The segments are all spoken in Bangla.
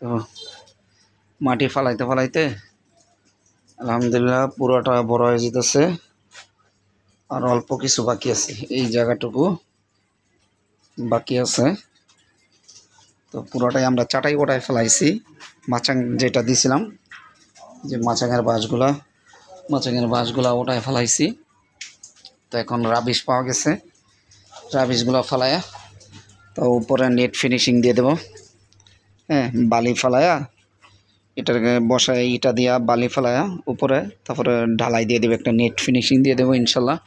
তো মাটি ফালাইতে ফালাইতে আলহামদুলিল্লাহ পুরোটা বড় হয়ে যেতেছে, আর অল্প কিছু বাকি আছে, এই জায়গাটুকু বাকি আছে। তো পুরোটাই আমরা চাটাই গোটায় ফেলাইছি, মাচাং যেটা দিছিলাম, যে মাচাঙের বাঁশগুলা ওটায় ফেলাইছি। তো এখন রাবিশ পাওয়া গেছে, রাবিশগুলো ফেলায়া তো উপরে নেট ফিনিশিং দিয়ে দেব। হ্যাঁ, বালি ফেলায়া এটাকে বসায়, ইটা দিয়া বালি ফেলায়া উপরে, তারপরে ঢালাই দিয়ে দেবে, একটা নেট ফিনিশিং দিয়ে দেবো ইনশাল্লাহ।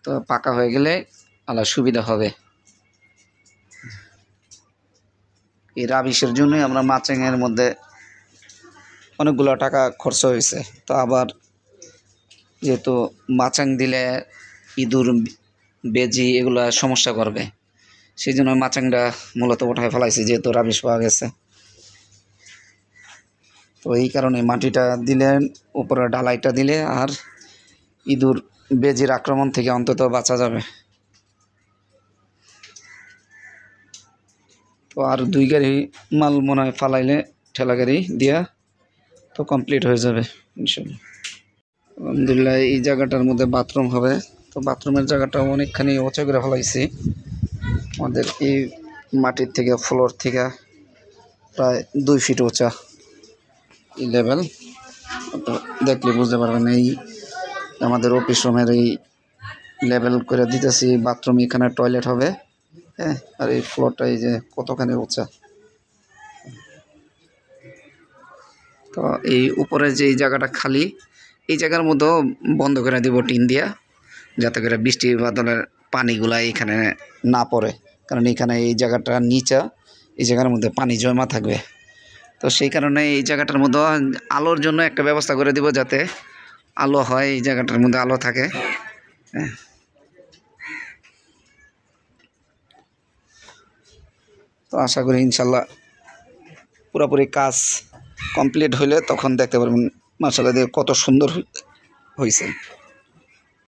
তো পাকা হয়ে গেলে আল্লাহ সুবিধা হবে। এই রাবিশের জন্যই আমরা মাচাঙের মধ্যে অনেকগুলো টাকা খরচ হয়েছে। তো আবার যেহেতু মাচাং দিলে ইঁদুর বেজি এগুলো সমস্যা করবে, সেই জন্য মাচাংটা মূলত উঠায় ফেলাইছি, যেহেতু রাবিশ পাওয়া গেছে। তো এই কারণে মাটিটা দিলে, উপরে ঢালাইটা দিলে আর ইঁদুর বেজির আক্রমণ থেকে অন্তত বাঁচা যাবে। তো আর 2 গাড়ি মাল মনে হয় ফালাইলে ঠেলা গাড়ি দিয়া তো কমপ্লিট হয়ে যাবে ইনশাল্লাহ। আলহামদুলিল্লাহ এই জায়গাটার মধ্যে বাথরুম হবে। তো বাথরুমের জায়গাটা অনেকখানি উঁচু করে ফেলাইছি, আমাদের এই মাটির থেকে ফ্লোর থেকে প্রায় 2 ফিট উঁচা এই লেভেল। তো দেখলে বুঝতে পারবেন, এই আমাদের অফিস রুমের এই লেভেল করে দিতেছি। বাথরুম এখানে টয়লেট হবে, হ্যাঁ, আর এই ফ্লোরটা এই যে কতখানি উঁচা। তো এই উপরে যে এই জায়গাটা খালি, এই জায়গার মধ্যেও বন্ধ করে দিব টিন দিয়া, যাতে করে বৃষ্টি বাদলের পানিগুলা এখানে না পড়ে, কারণ এখানে এই জায়গাটা নিচা, এই জায়গার মধ্যে পানি জমা থাকবে। তো সেই কারণে এই জায়গাটার মধ্যে আলোর জন্য একটা ব্যবস্থা করে দিব, যাতে আলো হয়, এই জায়গাটার মধ্যে আলো থাকে। হ্যাঁ, তো আশা করি ইনশাল্লাহ পুরোপুরি কাজ কমপ্লিট হইলে তখন দেখতে পারবেন মাশাআল্লাহ কত সুন্দর হয়েছে।